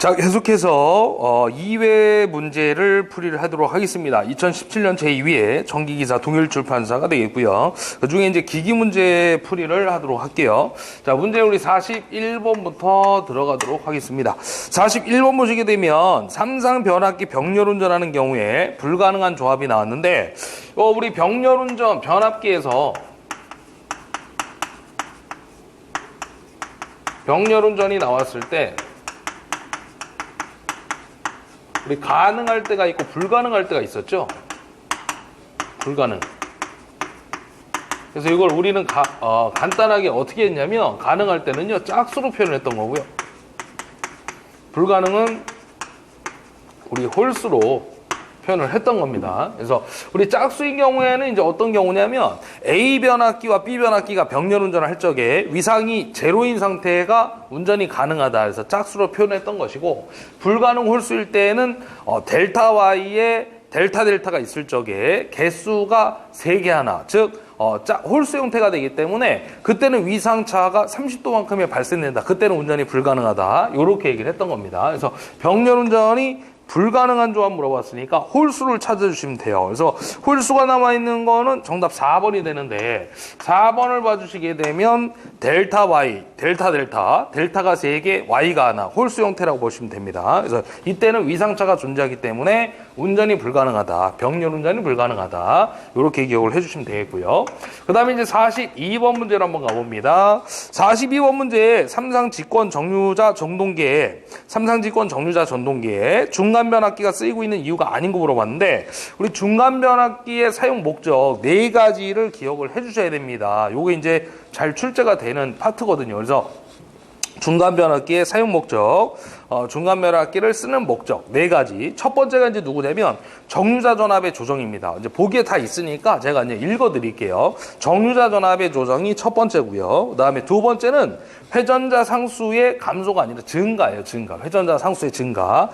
자, 계속해서 2회 문제를 풀이를 하도록 하겠습니다. 2017년 제2회 정기기사 동일출판사가 되겠고요. 그중에 이제 기기 문제 풀이를 하도록 할게요. 자, 문제 우리 41번부터 들어가도록 하겠습니다. 41번 보시게 되면 삼상 변압기 병렬운전하는 경우에 불가능한 조합이 나왔는데 우리 병렬운전 변압기에서 병렬운전이 나왔을 때 우리 가능할 때가 있고 불가능할 때가 있었죠. 불가능. 그래서 이걸 우리는 간단하게 어떻게 했냐면 가능할 때는요 짝수로 표현했던 거고요. 불가능은 우리 홀수로 표현을 했던 겁니다. 그래서 우리 짝수인 경우에는 이제 어떤 경우냐면 A 변압기와 B 변압기가 병렬운전을 할 적에 위상이 제로인 상태가 운전이 가능하다. 그래서 짝수로 표현했던 것이고 불가능 홀수일 때에는 델타 Y에 델타 델타가 있을 적에 개수가 3개 하나, 즉 홀수 형태가 되기 때문에 그때는 위상차가 30도만큼이 발생된다. 그때는 운전이 불가능하다. 이렇게 얘기를 했던 겁니다. 그래서 병렬운전이 불가능한 조합 물어봤으니까 홀수를 찾아주시면 돼요. 그래서 홀수가 남아있는 거는 정답 4번이 되는데 4번을 봐주시게 되면 델타 Y, 델타 델타, 델타가 3개, Y가 하나, 홀수 형태라고 보시면 됩니다. 그래서 이때는 위상차가 존재하기 때문에 운전이 불가능하다. 병렬운전이 불가능하다. 이렇게 기억을 해주시면 되겠고요. 그 다음에 이제 42번 문제로 한번 가봅니다. 42번 문제에 삼상직권 정류자 전동기에 중간 변압기가 쓰이고 있는 이유가 아닌 거 물어봤는데 우리 중간 변압기의 사용 목적 4가지를 기억을 해주셔야 됩니다. 요게 이제 잘 출제가 되는 파트거든요. 그래서 중간 변압기의 사용 목적, 중간 변압기를 쓰는 목적 4가지. 첫 번째가 이제 누구냐면 정류자 전압의 조정입니다. 이제 보기에 다 있으니까 제가 이제 읽어드릴게요. 정류자 전압의 조정이 첫 번째고요. 그다음에 두 번째는 회전자 상수의 감소가 아니라 증가예요. 증가. 회전자 상수의 증가.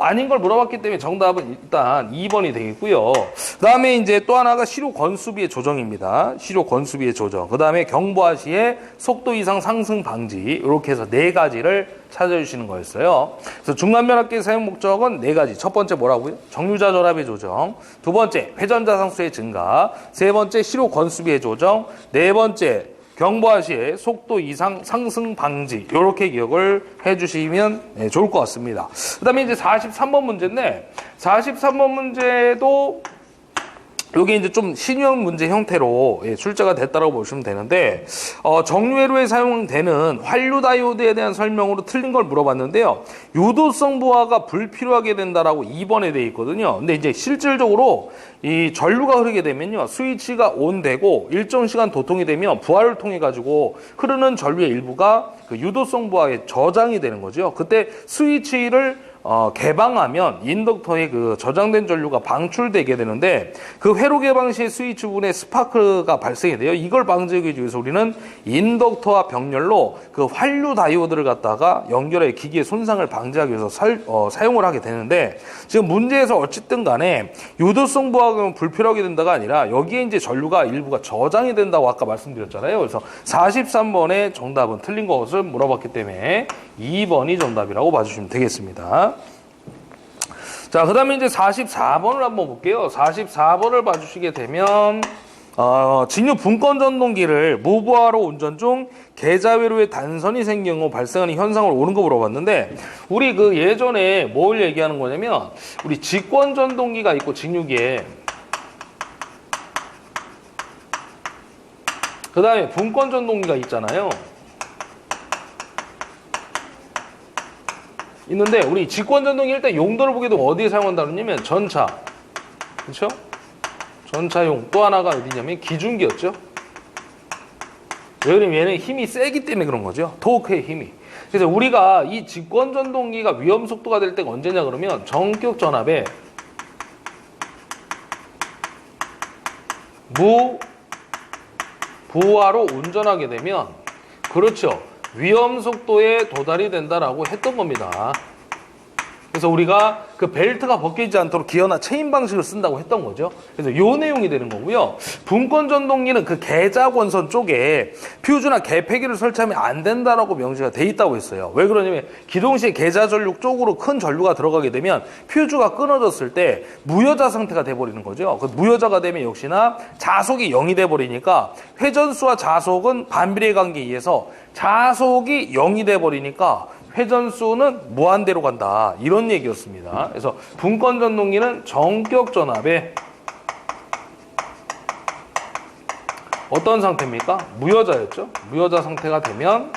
아닌 걸 물어봤기 때문에 정답은 일단 2번이 되겠고요. 그다음에 이제 또 하나가 시료 건수비의 조정입니다. 시료 건수비의 조정. 그다음에 경보화 시에 속도 이상 상승 방지. 이렇게 해서 4가지를 찾아주시는 거였어요. 그래서 중간 변압기 사용 목적은 4가지. 첫 번째 뭐라고요? 정류자 전압의 조정. 두 번째 회전자 상수의 증가. 세 번째 시료 건수비의 조정. 네 번째 경보화 시에 속도 이상 상승 방지. 이렇게 기억을 해주시면 좋을 것 같습니다. 그 다음에 이제 43번 문제인데 43번 문제도 이게 이제 좀 신형 문제 형태로 출제가 됐다고 보시면 되는데 정류회로에 사용되는 환류 다이오드에 대한 설명으로 틀린 걸 물어봤는데요. 유도성 부하가 불필요하게 된다라고 2번에 돼 있거든요. 근데 이제 실질적으로 이 전류가 흐르게 되면요. 스위치가 온되고 일정 시간 도통이 되면 부하를 통해 가지고 흐르는 전류의 일부가 그 유도성 부하에 저장이 되는 거죠. 그때 스위치를 개방하면 인덕터에 그 저장된 전류가 방출되게 되는데 그 회로 개방 시에 스위치 부분에 스파크가 발생이 돼요. 이걸 방지하기 위해서 우리는 인덕터와 병렬로 그 환류 다이오드를 갖다가 연결해 기기의 손상을 방지하기 위해서 사용을 하게 되는데 지금 문제에서 어쨌든 간에 유도성 부하가 불필요하게 된다가 아니라 여기에 이제 전류가 일부가 저장이 된다고 아까 말씀드렸잖아요. 그래서 43번의 정답은 틀린 것을 물어봤기 때문에 2번이 정답이라고 봐주시면 되겠습니다. 자, 그 다음에 이제 44번을 한번 볼게요. 44번을 봐주시게 되면, 진유 분권 전동기를 무부하로 운전 중 계좌회로에 단선이 생긴 후 발생하는 현상을 옳은 거 물어봤는데, 우리 그 예전에 뭘 얘기하는 거냐면, 우리 직권 전동기가 있고, 직류기에, 그 다음에 분권 전동기가 있잖아요. 있는데 우리 직권 전동기 일단 용도를 보게 되면 어디에 사용한다 그러냐면 전차, 그렇죠? 전차용. 또 하나가 어디냐면 기중기였죠. 왜 그러면 얘는 힘이 세기 때문에 그런 거죠. 토크의 힘이. 그래서 우리가 이 직권 전동기가 위험 속도가 될 때가 언제냐 그러면 전격 전압에 무부하로 운전하게 되면 그렇죠. 위험 속도에 도달이 된다라고 했던 겁니다. 그래서 우리가 그 벨트가 벗기지 않도록 기어나 체인 방식을 쓴다고 했던 거죠. 그래서 요 내용이 되는 거고요. 분권 전동기는 그 계좌 권선 쪽에 퓨즈나 개폐기를 설치하면 안 된다라고 명시가 돼 있다고 했어요. 왜 그러냐면 기동 시에 계좌 전류 쪽으로 큰 전류가 들어가게 되면 퓨즈가 끊어졌을 때 무여자 상태가 돼버리는 거죠. 그 무여자가 되면 역시나 자속이 0이 돼버리니까 회전수와 자속은 반비례 관계에 의해서 자속이 0이 돼버리니까 회전수는 무한대로 간다. 이런 얘기였습니다. 그래서 분권 전동기는 전격 전압에 어떤 상태입니까? 무여자였죠. 무여자 상태가 되면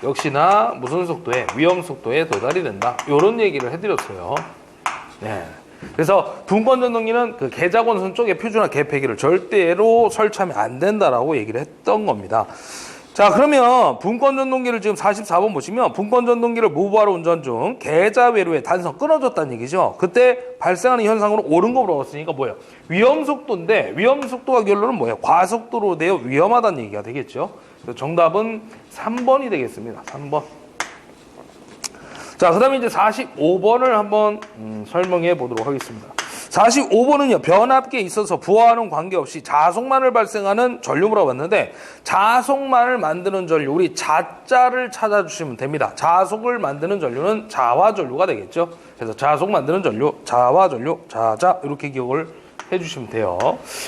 역시나 무슨 속도에? 위험 속도에 도달이 된다. 이런 얘기를 해드렸어요. 네. 그래서 분권 전동기는 그 계좌 권선 쪽에 퓨즈나 개폐기를 절대로 설치하면 안 된다라고 얘기를 했던 겁니다. 자, 그러면 분권 전동기를 지금 44번 보시면 분권 전동기를 무부하로 운전 중 계좌 외로에 단선 끊어졌다는 얘기죠. 그때 발생하는 현상으로 옳은 거 물어봤으니까 뭐예요? 위험 속도인데 위험 속도가 결론은 뭐예요? 과속도로 되어 위험하다는 얘기가 되겠죠. 그래서 정답은 3번이 되겠습니다. 3번. 자, 그 다음에 이제 45번을 한번 설명해 보도록 하겠습니다. 45번은요, 변압기에 있어서 부하와는 관계없이 자속만을 발생하는 전류 물어봤는데, 자속만을 만드는 전류, 우리 자자를 찾아주시면 됩니다. 자속을 만드는 전류는 자화전류가 되겠죠. 그래서 자속 만드는 전류, 자화전류, 자자, 이렇게 기억을 해주시면 돼요.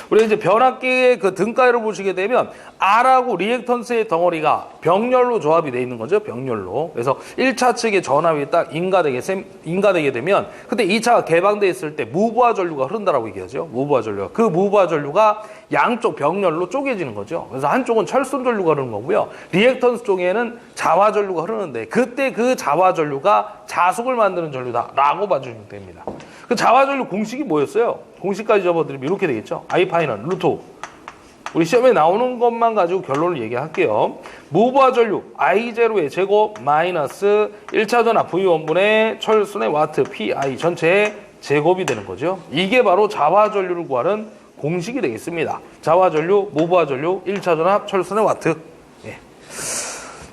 우리 이제 변압기의 그 등가위를 보시게 되면 R하고 리액턴스의 덩어리가 병렬로 조합이 되어 있는 거죠. 병렬로. 그래서 1차 측의 전압이 딱 인가되게 되면 그때 2차가 개방되어 있을 때 무부하 전류가 흐른다라고 얘기하죠. 무부하 전류가. 그 무부하 전류가 양쪽 병렬로 쪼개지는 거죠. 그래서 한쪽은 철순 전류가 흐르는 거고요. 리액턴스 쪽에는 자화 전류가 흐르는데 그때 그 자화 전류가 자속을 만드는 전류다라고 봐주시면 됩니다. 그 자화 전류 공식이 뭐였어요? 공식까지 접어드리면 이렇게 되겠죠. I 파이는 루트 5. 우리 시험에 나오는 것만 가지고 결론을 얘기할게요. 무부하 전류 I0의 제곱 마이너스 1차 전압 V1분의 철순의 와트 PI 전체의 제곱이 되는 거죠. 이게 바로 자화 전류를 구하는 공식이 되겠습니다. 자화 전류, 무부하 전류, 1차 전압, 철순의 와트. 예.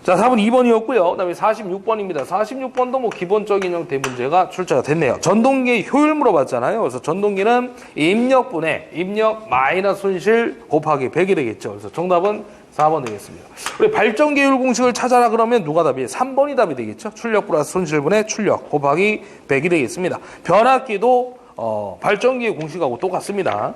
자, 4번 2번이었고요. 그 다음에 46번입니다. 46번도 뭐 기본적인 형태의 문제가 출제가 됐네요. 전동기의 효율 물어봤잖아요. 그래서 전동기는 입력분의 입력 마이너스 손실 곱하기 100이 되겠죠. 그래서 정답은 4번 되겠습니다. 우리 발전기 효율 공식을 찾아라 그러면 누가 답이에요? 3번이 답이 되겠죠. 출력 플러스 손실분의 출력 곱하기 100이 되겠습니다. 변압기도 발전기의 공식하고 똑같습니다.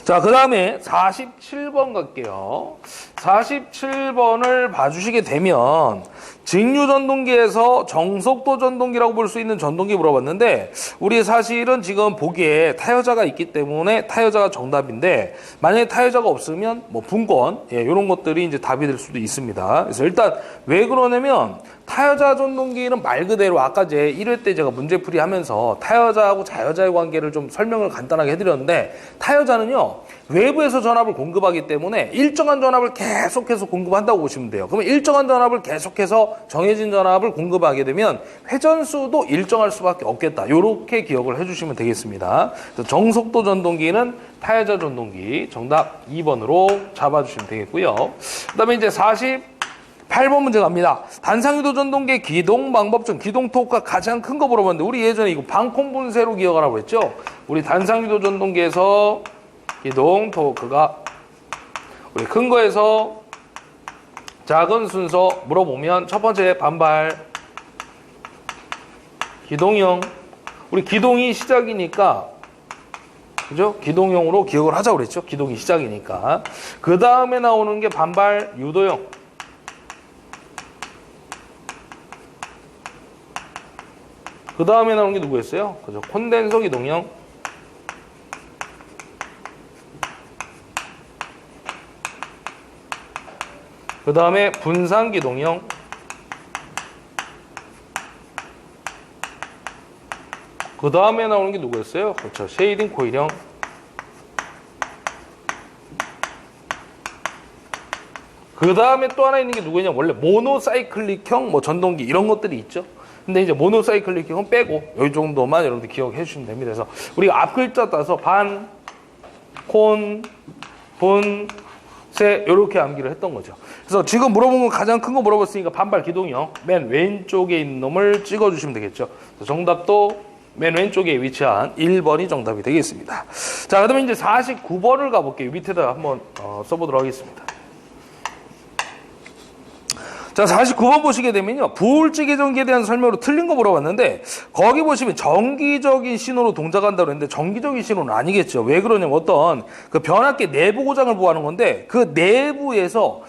자, 그 다음에 47번 갈게요. 47번을 봐주시게 되면 직류 전동기에서 정속도 전동기라고 볼 수 있는 전동기 물어봤는데 우리 사실은 지금 보기에 타여자가 있기 때문에 타여자가 정답인데 만약에 타여자가 없으면 뭐 분권 이런 것들이 이제 답이 될 수도 있습니다. 그래서 일단 왜 그러냐면 타여자 전동기는 말 그대로 아까 제 1회 때 제가 문제풀이 하면서 타여자하고 자여자의 관계를 좀 설명을 간단하게 해드렸는데 타여자는요 외부에서 전압을 공급하기 때문에 일정한 전압을 계속해서 공급한다고 보시면 돼요. 그러면 일정한 전압을 계속해서 정해진 전압을 공급하게 되면 회전수도 일정할 수밖에 없겠다. 이렇게 기억을 해주시면 되겠습니다. 그래서 정속도 전동기는 타여자 전동기 정답 2번으로 잡아주시면 되겠고요. 그 다음에 이제 48번 문제 갑니다. 단상유도 전동기의 기동 방법 중 기동 토크가 가장 큰 거 물어봤는데 우리 예전에 이거 방콘 분쇄로 기억하라고 했죠. 우리 단상유도 전동기에서 기동 토크가 우리 큰 거에서 작은 순서 물어보면 첫 번째 반발 기동형 우리 기동이 시작이니까 그죠? 기동형으로 기억을 하자고 그랬죠. 기동이 시작이니까 그 다음에 나오는 게 반발 유도형 그 다음에 나오는 게 누구였어요? 그죠? 콘덴서 기동형 그 다음에 분산 기동형 그 다음에 나오는 게 누구였어요? 그렇죠. 쉐이딩 코일형 그 다음에 또 하나 있는 게 누구냐? 원래 모노사이클릭형 뭐 전동기 이런 것들이 있죠. 근데 이제 모노사이클릭형은 빼고 이 정도만 여러분들 기억해 주시면 됩니다. 그래서 우리가 앞 글자 따서 반, 콘, 분, 세 이렇게 암기를 했던 거죠. 그래서 지금 물어본 건 가장 큰 거 물어봤으니까 반발 기동이요. 맨 왼쪽에 있는 놈을 찍어주시면 되겠죠. 정답도 맨 왼쪽에 위치한 1번이 정답이 되겠습니다. 자, 그다음에 이제 49번을 가볼게요. 밑에다 한번 써보도록 하겠습니다. 자, 49번 보시게 되면요. 부울지 계정기에 대한 설명으로 틀린 거 물어봤는데 거기 보시면 정기적인 신호로 동작한다고 했는데 정기적인 신호는 아니겠죠. 왜 그러냐면 어떤 그 변압기 내부 고장을 보호하는 건데 그 내부에서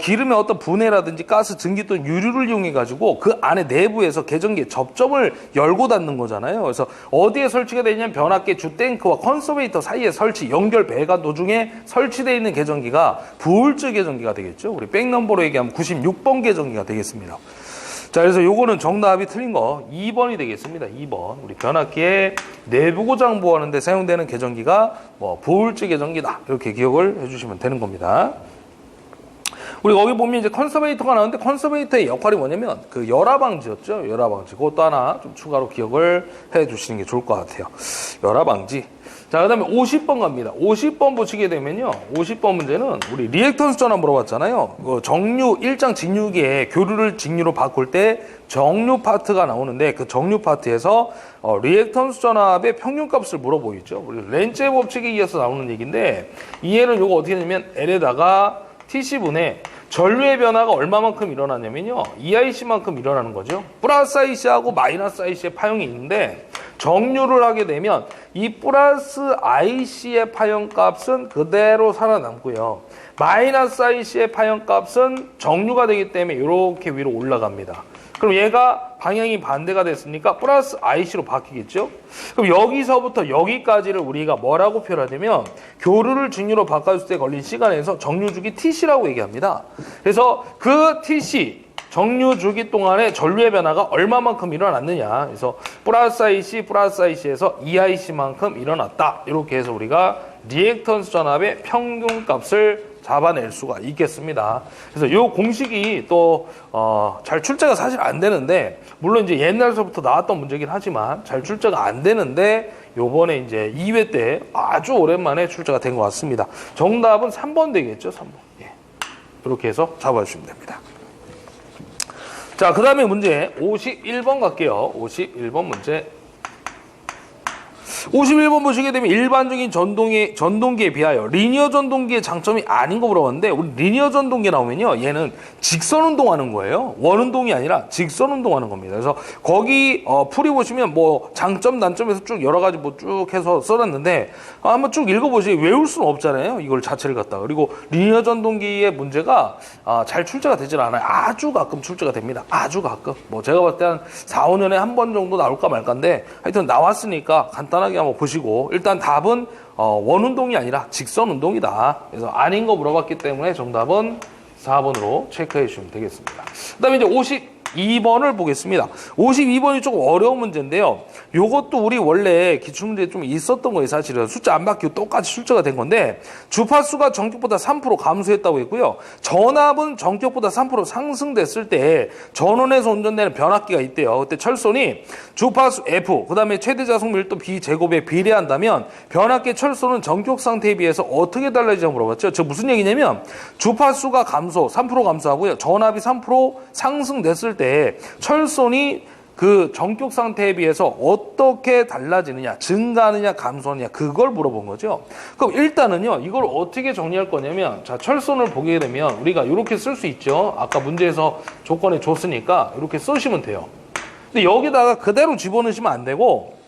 기름의 어떤 분해라든지 가스, 증기 또는 유류를 이용해 가지고 그 안에 내부에서 계정기의 접점을 열고 닫는 거잖아요. 그래서 어디에 설치가 되냐면 변압기 주탱크와 컨서베이터 사이에 설치, 연결 배관 도중에 설치되어 있는 계정기가 부울지 계정기가 되겠죠. 우리 백넘버로 얘기하면 96번 계정기가 되겠습니다. 자, 그래서 요거는 정답이 틀린 거 2번이 되겠습니다. 2번. 우리 변압기의 내부 고장 보호하는 데 사용되는 계정기가 부울지 계정기다. 이렇게 기억을 해주시면 되는 겁니다. 우리 거기 보면 이제 컨서베이터가 나오는데 컨서베이터의 역할이 뭐냐면 그 열화 방지였죠. 열화 방지. 그것도 하나 좀 추가로 기억을 해 주시는 게 좋을 것 같아요. 열화 방지. 자, 그 다음에 50번 갑니다. 50번 보시게 되면요. 50번 문제는 우리 리액턴스 전압 물어봤잖아요. 그 정류, 일장 직류기에 교류를 직류로 바꿀 때 정류 파트가 나오는데 그 정류 파트에서 리액턴스 전압의 평균값을 물어보이죠. 우리 렌츠의 법칙에 의해서 나오는 얘기인데 이해는 요거 어떻게 되냐면 L에다가 TC분의 전류의 변화가 얼마만큼 일어나냐면요. EIC만큼 일어나는 거죠. 플러스 IC하고 마이너스 IC의 파형이 있는데 정류를 하게 되면 이 플러스 IC의 파형값은 그대로 살아남고요. 마이너스 IC의 파형값은 정류가 되기 때문에 이렇게 위로 올라갑니다. 그럼 얘가 방향이 반대가 됐으니까 플러스 IC로 바뀌겠죠? 그럼 여기서부터 여기까지를 우리가 뭐라고 표현하냐면 교류를 직류로 바꿔줄 때 걸린 시간에서 정류주기 TC라고 얘기합니다. 그래서 그 TC, 정류주기 동안에 전류의 변화가 얼마만큼 일어났느냐. 그래서 플러스 IC에서 EIC만큼 일어났다. 이렇게 해서 우리가 리액턴스 전압의 평균값을 잡아낼 수가 있겠습니다. 그래서 이 공식이 또 잘 출제가 사실 안 되는데 물론 이제 옛날서부터 나왔던 문제긴 하지만 잘 출제가 안 되는데 요번에 이제 2회 때 아주 오랜만에 출제가 된 것 같습니다. 정답은 3번 되겠죠. 3번. 예. 이렇게 해서 잡아주시면 됩니다. 자, 그 다음에 문제 51번 갈게요. 51번 문제. 51번 보시게 되면 일반적인 전동기에 비하여 리니어 전동기의 장점이 아닌 거 물어봤는데 우리 리니어 전동기 나오면요. 얘는 직선 운동하는 거예요. 원 운동이 아니라 직선 운동하는 겁니다. 그래서 거기 풀이 보시면 뭐 장점, 단점에서 쭉 여러 가지 뭐 쭉 해서 써놨는데 한번 쭉 읽어보시면 외울 수는 없잖아요. 이걸 자체를 갖다가. 그리고 리니어 전동기의 문제가 잘 출제가 되질 않아요. 아주 가끔 출제가 됩니다. 아주 가끔. 뭐 제가 봤을 때 한 4, 5년에 한 번 정도 나올까 말까인데 하여튼 나왔으니까 간단하게 한번 보시고 일단 답은 원운동이 아니라 직선운동이다. 그래서 아닌 거 물어봤기 때문에 정답은 4번으로 체크해 주시면 되겠습니다. 그 다음에 이제 52번을 보겠습니다. 52번이 조금 어려운 문제인데요. 요것도 우리 원래 기출문제에 좀 있었던 거예요. 사실은 숫자 안 바뀌고 똑같이 출제가 된 건데 주파수가 전격보다 3% 감소했다고 했고요. 전압은 전격보다 3% 상승됐을 때 전원에서 운전되는 변압기가 있대요. 그때 철선이 주파수 F 그 다음에 최대 자속 밀도 B 제곱에 비례한다면 변압기 철선은 전격 상태에 비해서 어떻게 달라지냐고 물어봤죠. 저 무슨 얘기냐면 주파수가 3% 감소하고요. 전압이 3% 상승됐을 때 철선이 그 전격 상태에 비해서 어떻게 달라지느냐, 증가하느냐, 감소하느냐 그걸 물어본 거죠. 그럼 일단은요 이걸 어떻게 정리할 거냐면 자 철선을 보게 되면 우리가 이렇게 쓸 수 있죠. 아까 문제에서 조건에 줬으니까 이렇게 쓰시면 돼요. 근데 여기다가 그대로 집어넣으시면 안 되고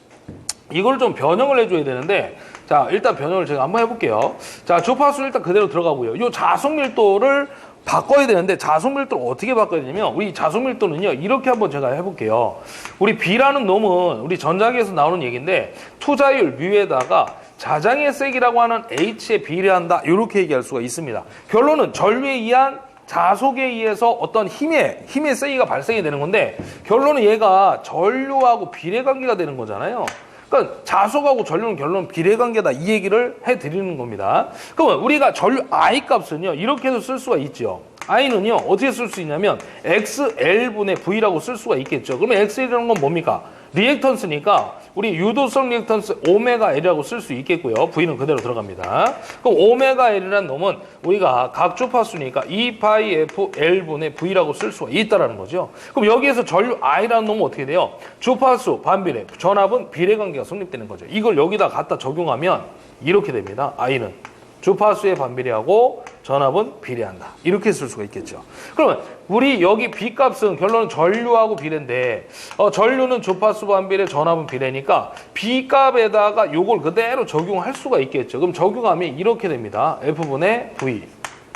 이걸 좀 변형을 해줘야 되는데 자 일단 변형을 제가 한번 해볼게요. 자 주파수 일단 그대로 들어가고요. 이 자속 밀도를 바꿔야 되는데 자속 밀도를 어떻게 바꿔야 되냐면 우리 자속 밀도는요 이렇게 한번 제가 해볼게요. 우리 B라는 놈은 우리 전자기에서 나오는 얘기인데 투자율 뮤에다가 자장의 세기라고 하는 H에 비례한다 이렇게 얘기할 수가 있습니다. 결론은 전류에 의한 자속에 의해서 어떤 힘의 세기가 발생이 되는 건데 결론은 얘가 전류하고 비례관계가 되는 거잖아요. 그러니까 자속하고 전류는 결론 비례관계다 이 얘기를 해드리는 겁니다. 그러면 우리가 전류 I 값은요 이렇게도 쓸 수가 있죠. I는요, 어떻게 쓸 수 있냐면 XL분의 V라고 쓸 수가 있겠죠. 그러면 XL이라는 건 뭡니까? 리액턴스니까 우리 유도성 리액턴스 오메가 L이라고 쓸 수 있겠고요. V는 그대로 들어갑니다. 그럼 오메가 L이라는 놈은 우리가 각 주파수니까 2파이 FL분의 V라고 쓸 수가 있다는 거죠. 그럼 여기에서 전류 I라는 놈은 어떻게 돼요? 주파수 반비례, 전압은 비례관계가 성립되는 거죠. 이걸 여기다 갖다 적용하면 이렇게 됩니다. I는 주파수에 반비례하고 전압은 비례한다. 이렇게 쓸 수가 있겠죠. 그러면 우리 여기 B값은 결론은 전류하고 비례인데 전류는 주파수 반비례, 전압은 비례니까 B값에다가 요걸 그대로 적용할 수가 있겠죠. 그럼 적용하면 이렇게 됩니다. F분의 V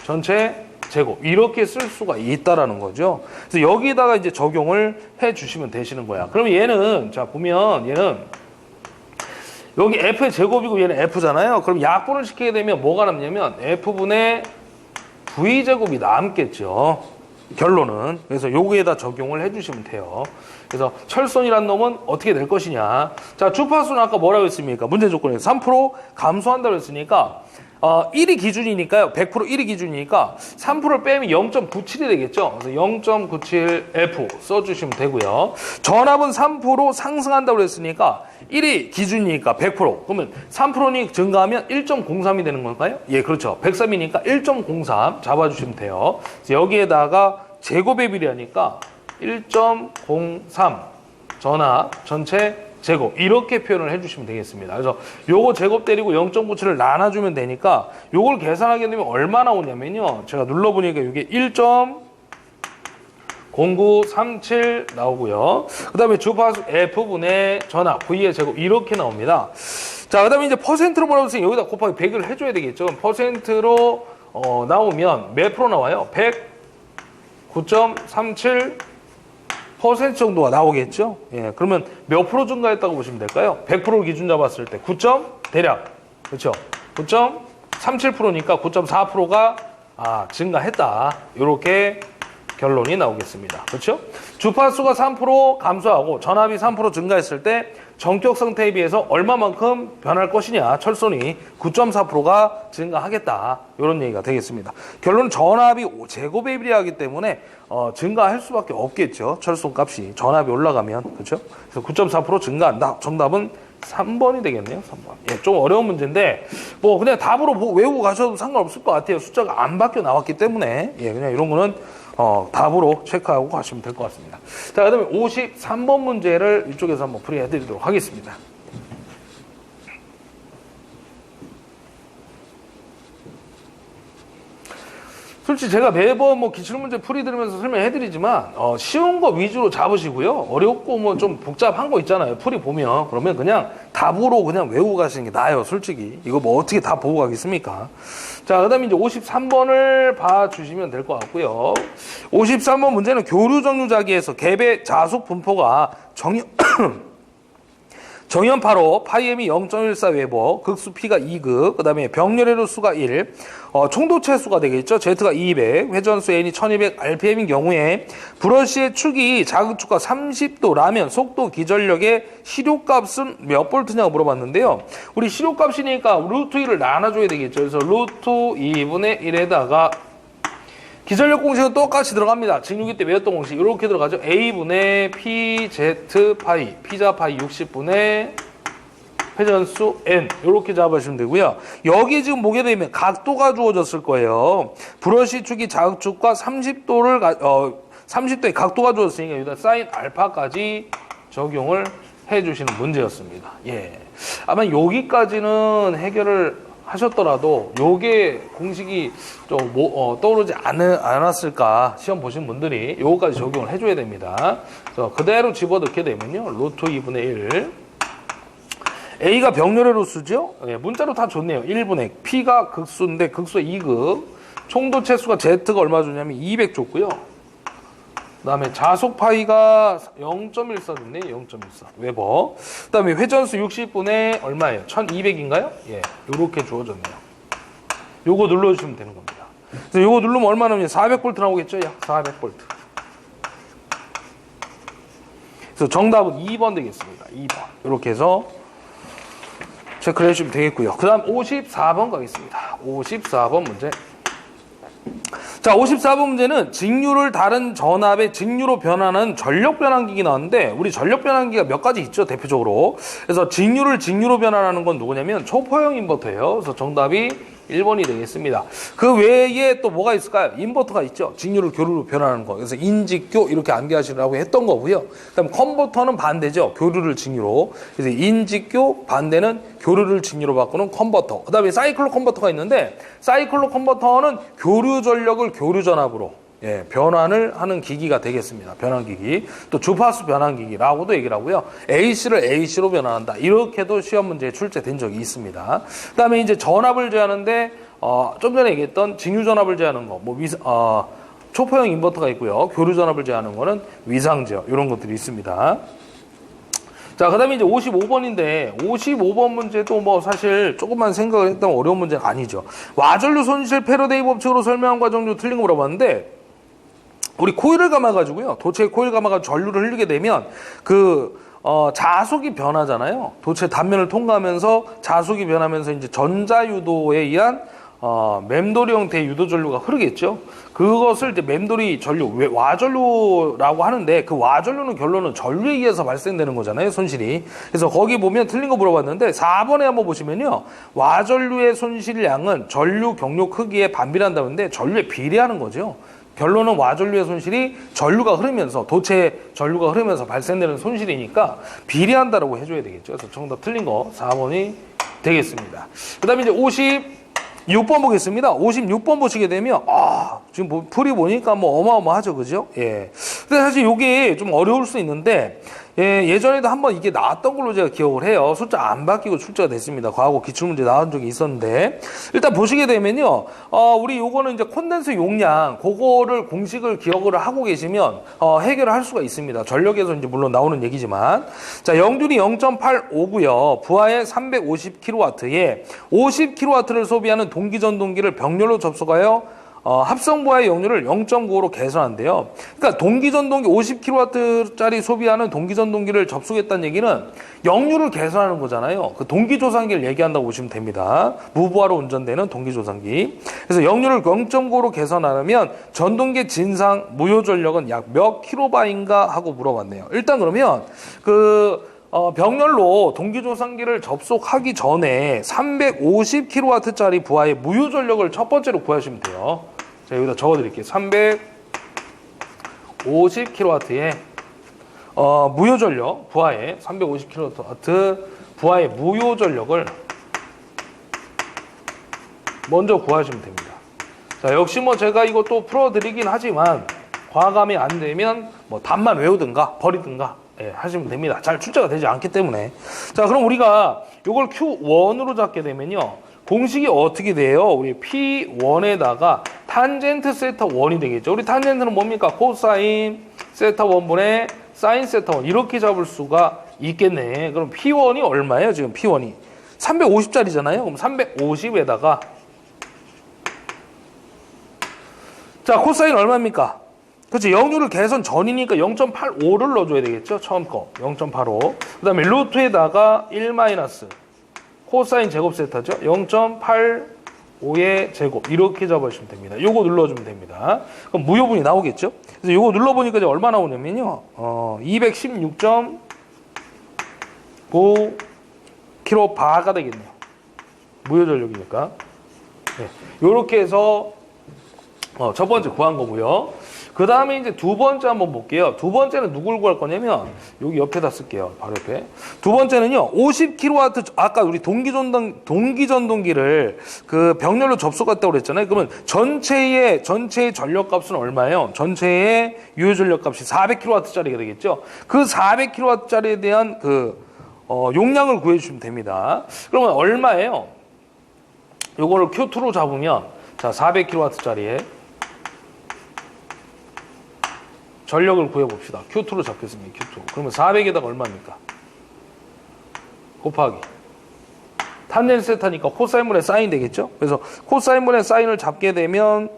전체 제곱 이렇게 쓸 수가 있다라는 거죠. 그래서 여기다가 이제 적용을 해 주시면 되시는 거야. 그럼 얘는 자 보면 얘는 여기 F의 제곱이고 얘는 F잖아요. 그럼 약분을 시키게 되면 뭐가 남냐면 F분의 V제곱이 남겠죠. 결론은. 그래서 여기에다 적용을 해주시면 돼요. 그래서 철선이란 놈은 어떻게 될 것이냐. 자, 주파수는 아까 뭐라고 했습니까? 문제 조건에서 3% 감소한다고 했으니까 1이 기준이니까요. 100% 1이 기준이니까 3%를 빼면 0.97이 되겠죠. 그래서 0.97F 써주시면 되고요. 전압은 3% 상승한다고 했으니까 1이 기준이니까 100%. 그러면 3%니 증가하면 1.03이 되는 건가요? 예, 그렇죠. 103이니까 1.03 잡아주시면 돼요. 여기에다가 제곱에 비례하니까 1.03 전압 전체 제곱 이렇게 표현을 해주시면 되겠습니다. 그래서 요거 제곱 때리고 0.97을 나눠주면 되니까 요걸 계산하게 되면 얼마 나오냐면요. 제가 눌러보니까 이게 1.0937 나오고요. 그 다음에 주파수 F분의 전압 V의 제곱 이렇게 나옵니다. 자, 그 다음에 이제 퍼센트로 보라고 여기다 곱하기 100을 해줘야 되겠죠. 퍼센트로 나오면 몇 프로 나와요? 109.37% 정도가 나오겠죠. 예, 그러면 몇 프로 증가했다고 보시면 될까요? 100%를 기준 잡았을 때 9점 대략 그렇죠. 9.37%니까 9.4%가 증가했다. 이렇게 결론이 나오겠습니다. 그렇죠? 주파수가 3% 감소하고 전압이 3% 증가했을 때 정격 상태에 비해서 얼마만큼 변할 것이냐. 철선이 9.4%가 증가하겠다. 이런 얘기가 되겠습니다. 결론은 전압이 제곱에 비례하기 때문에 증가할 수밖에 없겠죠. 철선 값이 전압이 올라가면. 그렇죠? 그래서 9.4% 증가한다. 정답은 3번이 되겠네요. 3번. 예, 좀 어려운 문제인데 뭐 그냥 답으로 외우고 가셔도 상관없을 것 같아요. 숫자가 안 바뀌어 나왔기 때문에 예, 그냥 이런 거는 답으로 체크하고 가시면 될 것 같습니다. 자, 그 다음에 53번 문제를 이쪽에서 한번 풀이해 드리도록 하겠습니다. 솔직히 제가 매번 뭐 기출문제 풀이 들으면서 설명해 드리지만 쉬운 거 위주로 잡으시고요. 어렵고 뭐 좀 복잡한 거 있잖아요. 풀이 보면 그러면 그냥 답으로 그냥 외우고 가시는 게 나아요. 솔직히 이거 뭐 어떻게 다 보고 가겠습니까? 자, 그 다음에 이제 53번을 봐주시면 될 것 같고요. 53번 문제는 교류 정류자기에서 갭의 자속 분포가 정연파로 파이엠이 0.14 웨버, 극수 P가 2극, 그 다음에 병렬회로 수가 1, 총도체 수가 되겠죠. Z가 200, 회전수 N이 1200 RPM인 경우에 브러쉬의 축이 자극축과 30도라면 속도 기전력의 시료값은 몇 볼트냐고 물어봤는데요. 우리 시료값이니까 루트 2를 나눠줘야 되겠죠. 그래서 루트 2분의 1에다가 기전력 공식은 똑같이 들어갑니다. 직류기 때 외웠던 공식 이렇게 들어가죠. A분의 PZ 파이, 피자 파이 60분의 회전수 N 이렇게 잡으시면 되고요. 여기 지금 보게 되면 각도가 주어졌을 거예요. 브러쉬 축이 자극축과 30도의 각도가 주어졌으니까 여기다 사인 알파까지 적용을 해주시는 문제였습니다. 예, 아마 여기까지는 해결을 하셨더라도 요게 공식이 좀 떠오르지 않았을까 시험 보신 분들이 요거까지 적용을 해줘야 됩니다. 그래서 그대로 집어넣게 되면요. 루트 2분의 1 A가 병렬의 로수죠. 예, 문자로 다 줬네요. 1분의 P가 극수인데 극수의 2극 총도체 수가 Z가 얼마 줬냐면 200 줬고요. 그 다음에 자속 파이가 0.14 줬네. 0.14 웨버. 그 다음에 회전수 60분의 얼마예요? 1200인가요? 예, 요렇게 주어졌네요. 요거 눌러주시면 되는 겁니다. 그래서 요거 누르면 얼마 나오냐? 400V 나오겠죠? 약 400V. 그래서 정답은 2번 되겠습니다. 2번. 요렇게 해서 체크를 해주시면 되겠고요. 그 다음 54번 가겠습니다. 54번 문제. 자, 54번 문제는 직류를 다른 전압의 직류로 변하는 전력 변환기가 나왔는데, 우리 전력 변환기가 몇 가지 있죠, 대표적으로. 그래서 직류를 직류로 변환하는 건 누구냐면 초포형 인버터예요. 그래서 정답이 1번이 되겠습니다. 그 외에 또 뭐가 있을까요? 인버터가 있죠. 직류를 교류로 변환하는 거. 그래서 인직교 이렇게 암기하시라고 했던 거고요. 그다음 컨버터는 반대죠. 교류를 직류로. 그래서 인직교 반대는 교류를 직류로 바꾸는 컨버터. 그다음에 사이클로 컨버터가 있는데, 사이클로 컨버터는 교류 전력을 교류 전압으로 변환을 하는 기기가 되겠습니다. 변환기기. 또 주파수 변환기기라고도 얘기를 하고요. AC를 AC로 변환한다. 이렇게도 시험 문제에 출제된 적이 있습니다. 그 다음에 이제 전압을 제하는데, 좀 전에 얘기했던 직류 전압을 제하는 거, 초포형 인버터가 있고요. 교류 전압을 제하는 거는 위상제어, 이런 것들이 있습니다. 자, 그 다음에 이제 55번인데, 55번 문제도 뭐 사실 조금만 생각을 했다면 어려운 문제는 아니죠. 와전류 손실 패러데이 법칙으로 설명한 과정 중 틀린 거 물어봤는데, 우리 코일을 감아가지고요. 도체에 코일 감아가지고 전류를 흘리게 되면 자속이 변하잖아요. 도체 단면을 통과하면서 자속이 변하면서 이제 전자유도에 의한 맴돌이 형태의 유도 전류가 흐르겠죠. 그것을 이제 맴돌이 전류, 와전류라고 하는데, 그 와전류는 결론은 전류에 의해서 발생되는 거잖아요, 손실이. 그래서 거기 보면 틀린 거 물어봤는데 4번에 한번 보시면요. 와전류의 손실량은 전류 경로 크기에 반비례한다는데 전류에 비례하는 거죠. 결론은 와전류의 손실이 전류가 흐르면서, 도체에 전류가 흐르면서 발생되는 손실이니까 비례한다라고 해줘야 되겠죠. 그래서 정답 틀린 거 4번이 되겠습니다. 그 다음에 이제 56번 보겠습니다. 56번 보시게 되면, 지금 풀이 보니까 뭐 어마어마하죠. 그죠? 예. 근데 사실 이게 좀 어려울 수 있는데, 예전에도 한번 이게 나왔던 걸로 제가 기억을 해요. 숫자 안 바뀌고 출제가 됐습니다. 과거 기출문제 나온 적이 있었는데. 일단 보시게 되면요. 우리 요거는 이제 콘덴서 용량, 그거를 공식을 기억을 하고 계시면, 해결을 할 수가 있습니다. 전력에서 이제 물론 나오는 얘기지만. 자, 영준이 0.85고요. 부하의 350kW에 50kW를 소비하는 동기전동기를 병렬로 접속하여 합성부하의 역률을 0.95로 개선한대요. 그러니까 동기전동기 50kW짜리 소비하는 동기전동기를 접속했다는 얘기는 역률을 개선하는 거잖아요. 그 동기조상기를 얘기한다고 보시면 됩니다. 무부하로 운전되는 동기조상기. 그래서 역률을 0.95로 개선하려면 전동기 진상 무효전력은 약 몇 킬로바인가 하고 물어봤네요. 일단 그러면 병렬로 동기조상기를 접속하기 전에 350kW짜리 부하의 무효전력을 첫 번째로 구하시면 돼요. 자, 여기다 적어드릴게요. 350kW의 무효전력, 부하의 350kW 부하의 무효전력을 먼저 구하시면 됩니다. 자, 역시 뭐 제가 이것도 풀어드리긴 하지만 과감히 안 되면 뭐 답만 외우든가 버리든가 하시면 됩니다. 잘 출제가 되지 않기 때문에. 자, 그럼 우리가 이걸 Q1으로 잡게 되면요. 공식이 어떻게 돼요? 우리 P1에다가 탄젠트 세타 1이 되겠죠. 우리 탄젠트는 뭡니까? 코사인 세타 1분의 사인 세타 1. 이렇게 잡을 수가 있겠네. 그럼 P1이 얼마예요? 지금 P1이. 350짜리잖아요. 그럼 350에다가 자, 코사인 얼마입니까? 그렇지. 역률을 개선 전이니까 0.85를 넣어줘야 되겠죠. 처음 거 0.85. 그 다음에 루트에다가 1 마이너스 코사인 제곱 세타죠. 0.85의 제곱 이렇게 잡아주시면 됩니다. 요거 눌러주면 됩니다. 그럼 무효분이 나오겠죠. 그래서 요거 눌러보니까 이제 얼마 나오냐면요. 216.9kB가 되겠네요. 무효전력이니까. 네. 요렇게 해서 첫 번째 구한 거고요. 그 다음에 이제 두 번째 한번 볼게요. 두 번째는 누굴 구할 거냐면 여기 옆에다 쓸게요. 바로 옆에. 두 번째는요. 50kW 아까 우리 동기전동기를 그 병렬로 접속했다고 그랬잖아요. 그러면 전체의 전력값은 얼마예요? 전체의 유효전력값이 400kW짜리가 되겠죠. 그 400kW짜리에 대한 용량을 구해 주시면 됩니다. 그러면 얼마예요? 요거를 Q2로 잡으면 자, 400kW짜리에 전력을 구해봅시다. Q2로 잡겠습니다. Q2. 그러면 400에다가 얼마입니까? 곱하기. 탄젠트 세타니까 코사인분의 사인 되겠죠? 그래서 코사인분의 사인을 잡게 되면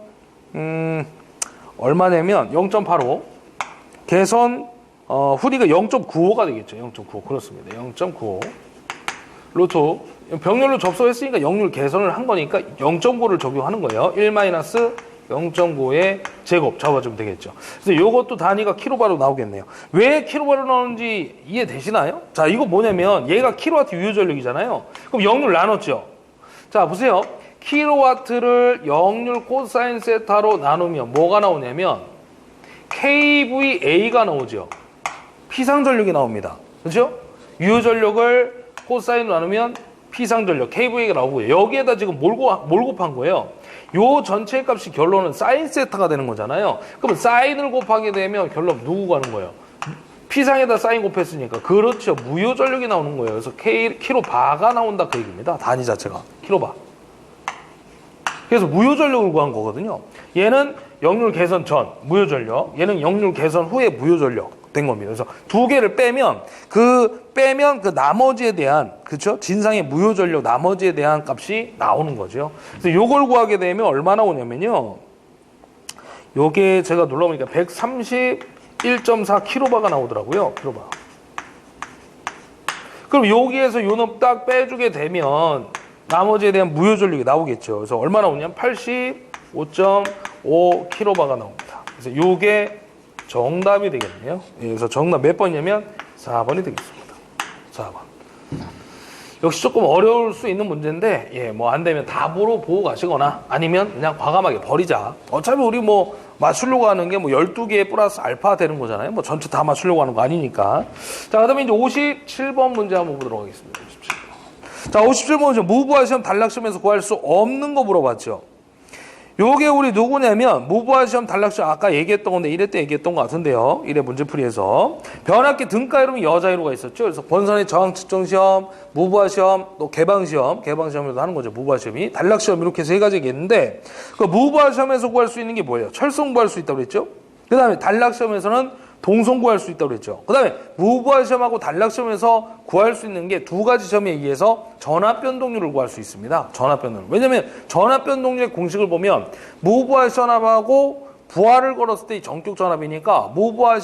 얼마냐면 0.85 개선 후리가 0.95가 되겠죠. 0.95 그렇습니다. 0.95 루트 병렬로 접속했으니까 역률 개선을 한 거니까 0.9를 적용하는 거예요. 1 마이너스 0.9의 제곱 잡아주면 되겠죠. 그래서 이것도 단위가 킬로바로 나오겠네요. 왜 킬로바로 나오는지 이해되시나요? 자, 이거 뭐냐면 얘가 킬로와트 유효전력이잖아요. 그럼 역률 나눴죠. 자, 보세요. 킬로와트를 역률 코사인 세타로 나누면 뭐가 나오냐면 kVA가 나오죠. 피상전력이 나옵니다. 그렇죠? 유효전력을 코사인으로 나누면 피상전력 kVA가 나오고요. 여기에다 지금 뭘 곱한 거예요? 요 전체 값이 결론은 사인 세타가 되는 거잖아요. 그러면 사인을 곱하게 되면 결론 누구 가는 거예요? 피상에다 사인 곱했으니까. 그렇죠. 무효전력이 나오는 거예요. 그래서 킬로바가 나온다 그 얘기입니다. 단위 자체가 킬로바. 그래서 무효전력을 구한 거거든요. 얘는 역률 개선 전 무효전력, 얘는 역률 개선 후에 무효전력 된 겁니다. 그래서 두 개를 빼면 그 나머지에 대한, 그렇죠? 진상의 무효전력 나머지에 대한 값이 나오는 거죠. 그래서 요걸 구하게 되면 얼마 나오냐면요. 요게 제가 눌러보니까 131.4 킬로바가 나오더라고요. 킬로바. 그럼 여기에서 요 놈 딱 빼주게 되면 나머지에 대한 무효전력이 나오겠죠. 그래서 얼마 나오냐면 85.5 킬로바가 나옵니다. 그래서 요게 정답이 되겠네요. 그래서 정답 몇 번이냐면 4번이 되겠습니다. 4번. 역시 조금 어려울 수 있는 문제인데, 뭐 안 되면 답으로 보고 가시거나 아니면 그냥 과감하게 버리자. 어차피 우리 뭐 맞추려고 하는 게 뭐 12개 플러스 알파 되는 거잖아요. 뭐 전체 다 맞추려고 하는 거 아니니까. 자, 그 다음에 이제 57번 문제 한번 보도록 하겠습니다. 57번. 자, 57번 문제. 무부하 시험, 단락 시험에서 구할 수 없는 거 물어봤죠. 요게 우리 누구냐면 무부하 시험, 단락 시험 아까 얘기했던 건데 1회 때 얘기했던 것 같은데요. 1회 문제풀이에서 변압기 등가 이름이 여자이로가 있었죠. 그래서 본선의 저항 측정 시험, 무부하 시험, 또 개방 시험에도 하는 거죠. 무부하 시험이 단락 시험 이렇게 세 가지 얘기했는데 그 무부하 시험에서 구할 수 있는 게 뭐예요? 철성 구할 수 있다고 그랬죠. 그다음에 단락 시험에서는 동성 구할 수 있다고 그랬죠. 그 다음에 무부하 시험하고 단락 시험에서 구할 수 있는 게 두 가지 시험에 의해서 전압 변동률을 구할 수 있습니다. 전압 변동률. 왜냐면 전압 변동률의 공식을 보면 무부하 전압하고 부하를 걸었을 때 전격 전압이니까 무부하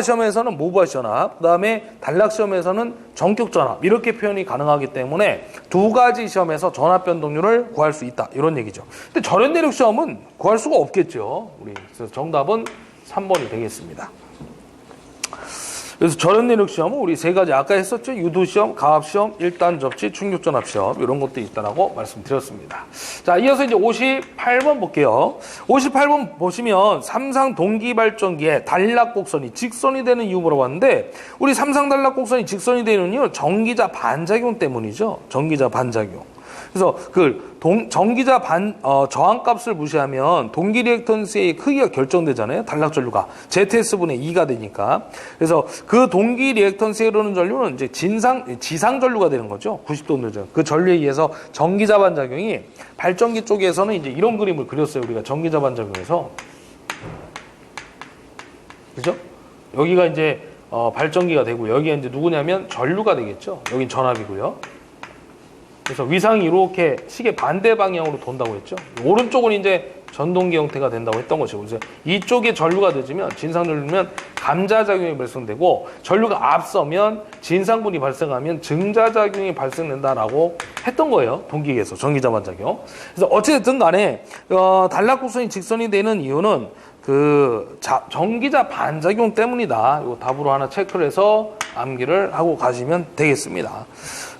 시험에서는 무부하 전압, 그 다음에 단락 시험에서는 전격 전압 이렇게 표현이 가능하기 때문에 두 가지 시험에서 전압 변동률을 구할 수 있다 이런 얘기죠. 근데 절연 내력 시험은 구할 수가 없겠죠. 그래서 정답은 3번이 되겠습니다. 그래서 절연 내력 시험은 우리 세 가지 아까 했었죠. 유도 시험, 가압 시험, 1단 접지, 충격 전압 시험 이런 것도 있다라고 말씀드렸습니다. 자, 이어서 이제 58번 볼게요. 58번 보시면 삼상 동기 발전기에 단락 곡선이 직선이 되는 이유 물어봤는데 우리 삼상 단락 곡선이 직선이 되는 이유는 전기자 반작용 때문이죠. 전기자 반작용. 그래서 전기자 저항값을 무시하면 동기 리액턴스의 크기가 결정되잖아요. 단락 전류가 ZS분의 2가 되니까. 그래서 그 동기 리액턴스에 흐르는 전류는 이제 지상 전류가 되는 거죠. 90도 늦은 그 전류에 의해서 전기자 반작용이 발전기 쪽에서는 이제 이런 그림을 그렸어요. 우리가 전기자 반작용에서. 그죠? 여기가 이제 발전기가 되고 여기가 이제 누구냐면 전류가 되겠죠. 여긴 전압이고요. 그래서 위상이 이렇게 시계 반대 방향으로 돈다고 했죠. 오른쪽은 이제 전동기 형태가 된다고 했던 것이고, 그래서 이쪽에 전류가 늦으면 진상전류면 감자작용이 발생되고 전류가 앞서면 진상분이 발생하면 증자작용이 발생된다라고 했던 거예요. 동기계에서 전기자 반작용. 그래서 어쨌든 간에 단락곡선이 직선이 되는 이유는 전기자 반작용 때문이다. 이거 답으로 하나 체크를 해서 암기를 하고 가시면 되겠습니다.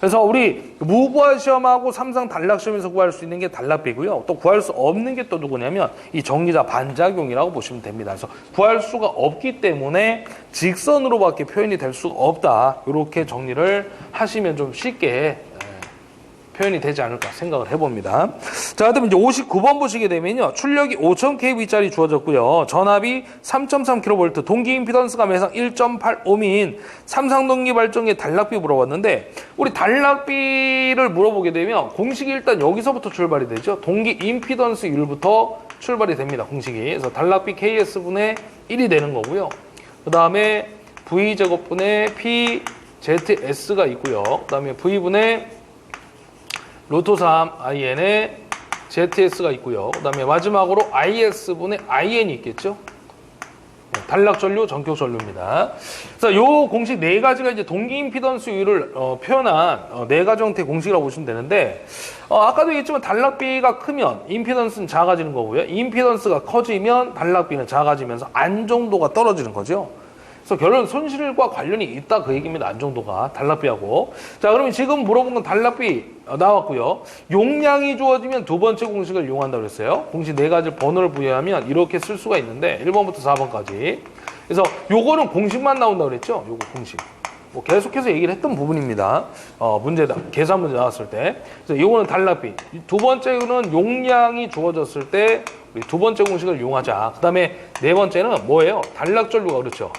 그래서 우리 무부하 시험하고 삼상 단락 시험에서 구할 수 있는 게 단락비고요. 또 구할 수 없는 게 또 누구냐면 이 전기자 반작용이라고 보시면 됩니다. 그래서 구할 수가 없기 때문에 직선으로밖에 표현이 될 수가 없다. 이렇게 정리를 하시면 좀 쉽게 표현이 되지 않을까 생각을 해봅니다. 자, 그다음에 이제 59번 보시게 되면요. 출력이 5000kV짜리 주어졌고요. 전압이 3.3kV, 동기 임피던스가 매상 1.8ohm인 삼상 동기 발전기 단락비 물어봤는데 우리 단락비를 물어보게 되면 공식이 일단 여기서부터 출발이 되죠. 동기 임피던스율부터 출발이 됩니다. 공식이. 그래서 단락비 KS분의 1이 되는 거고요. 그 다음에 V제곱분의 PZS가 있고요. 그 다음에 V분의 루트 3 IN에 ZS가 있고요. 그 다음에 마지막으로 IS분의 IN이 있겠죠. 단락전류, 전격전류입니다. 그래서 요 공식 네 가지가 이제 동기 임피던스율을 표현한 네 가지 형태의 공식이라고 보시면 되는데, 아까도 얘기했지만 단락비가 크면 임피던스는 작아지는 거고요. 임피던스가 커지면 단락비는 작아지면서 안정도가 떨어지는 거죠. 그래서 결론 손실과 관련이 있다 그 얘기입니다. 안정도가 단락비하고. 자, 그러면 지금 물어본 건 단락비 나왔고요. 용량이 주어지면 두 번째 공식을 이용한다고 그랬어요. 공식 네 가지 번호를 부여하면 이렇게 쓸 수가 있는데 1번부터 4번까지. 그래서 요거는 공식만 나온다고 그랬죠. 요거 공식. 뭐 계속해서 얘기를 했던 부분입니다. 문제다. 계산 문제 나왔을 때. 그래서 요거는 단락비. 두 번째는 용량이 주어졌을 때 우리 두 번째 공식을 이용하자. 그 다음에 네 번째는 뭐예요? 단락전류가 그렇죠.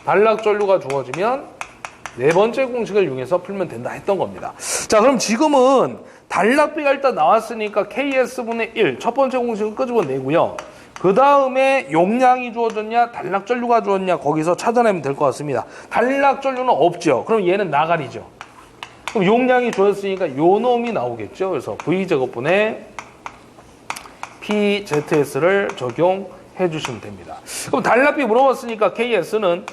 단락전류가 주어지면 네 번째 공식을 이용해서 풀면 된다 했던 겁니다. 자, 그럼 지금은 단락비가 일단 나왔으니까 KS분의 1, 첫 번째 공식은 끄집어내고요. 그 다음에 용량이 주어졌냐, 단락전류가 주어졌냐, 거기서 찾아내면 될 것 같습니다. 단락전류는 없죠. 그럼 얘는 나가리죠. 그럼 용량이 주어졌으니까 요 놈이 나오겠죠. 그래서 V제곱분의 PZS를 적용해 주시면 됩니다. 그럼 단락비 물어봤으니까 KS는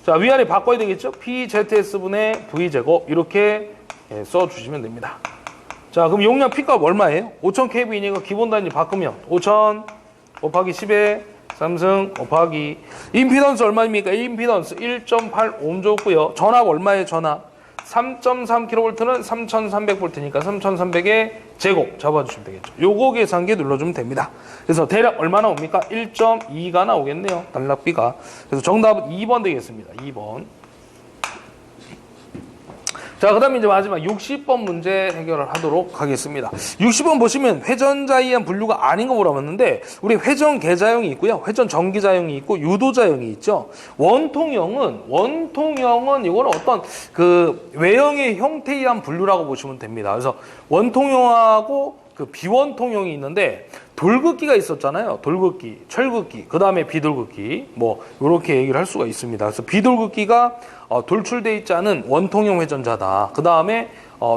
자, 위아래 바꿔야 되겠죠? PZS분의 V제곱 이렇게 써주시면 됩니다. 자, 그럼 용량 P값 얼마예요? 5000kV니까 기본 단위 바꾸면 5000 곱하기 10에 삼승 곱하기 임피던스 얼마입니까? 임피던스 1.8옴 줬고요. 전압 얼마예요? 전압 3.3kV는 3300V니까 3300의 제곱 잡아주시면 되겠죠. 요거 계산기 눌러주면 됩니다. 그래서 대략 얼마 나옵니까? 1.2가 나오겠네요. 단락비가. 그래서 정답은 2번 되겠습니다. 2번. 자, 그 다음에 이제 마지막 60번 문제 해결을 하도록 하겠습니다. 60번 보시면 회전자에 의한 분류가 아닌 거 물어봤는데, 우리 회전 계자형이 있고요. 회전 전기자형이 있고, 유도자형이 있죠. 원통형은 이거는 어떤 그 외형의 형태에 의한 분류라고 보시면 됩니다. 그래서 원통형하고 그 비원통형이 있는데, 돌긋기가 있었잖아요. 돌긋기, 철긋기, 그 다음에 비돌긋기, 뭐 이렇게 얘기를 할 수가 있습니다. 그래서 비돌긋기가 돌출돼 있지 않은 원통형 회전자다. 그 다음에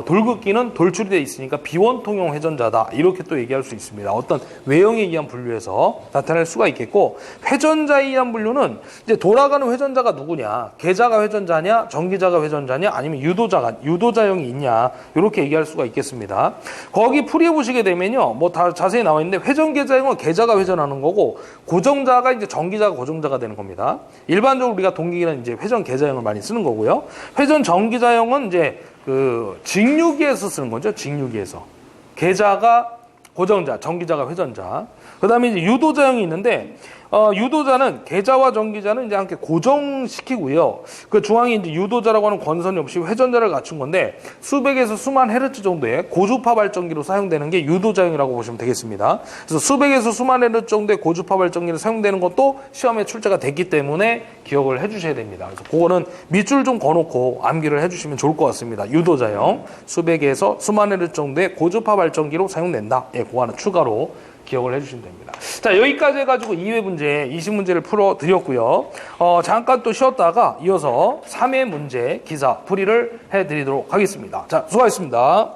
돌긋기는 돌출되어 있으니까 비원통형 회전자다. 이렇게 또 얘기할 수 있습니다. 어떤 외형에 의한 분류에서 나타날 수가 있겠고, 회전자에 의한 분류는 이제 돌아가는 회전자가 누구냐, 계자가 회전자냐, 전기자가 회전자냐, 아니면 유도자형이 있냐, 이렇게 얘기할 수가 있겠습니다. 거기 풀이해 보시게 되면요, 뭐 다 자세히 나와 있는데, 회전 계자형은 계자가 회전하는 거고, 고정자가 이제 전기자가 고정자가 되는 겁니다. 일반적으로 우리가 동기기는 이제 회전 계자형을 많이 쓰는 거고요. 회전 전기자형은 이제 그 직류기에서 쓰는 거죠. 직류기에서. 계자가 고정자, 전기자가 회전자. 그 다음에 이제 유도자형이 있는데, 유도자는 계자와 전기자는 이제 함께 고정시키고요. 그 중앙에 이제 유도자라고 하는 권선이 없이 회전자를 갖춘 건데, 수백에서 수만 헤르츠 정도의 고주파 발전기로 사용되는 게 유도자형이라고 보시면 되겠습니다. 그래서 수백에서 수만 헤르츠 정도의 고주파 발전기로 사용되는 것도 시험에 출제가 됐기 때문에 기억을 해주셔야 됩니다. 그래서 그거는 밑줄 좀 거놓고 암기를 해주시면 좋을 것 같습니다. 유도자형, 수백에서 수만 헤르츠 정도의 고주파 발전기로 사용된다. 예, 그거 하나 추가로 기억을 해주시면 됩니다. 자, 여기까지 해가지고 2회 문제, 20문제를 풀어드렸고요. 잠깐 또 쉬었다가 이어서 3회 문제 기사 풀이를 해드리도록 하겠습니다. 자, 수고하셨습니다.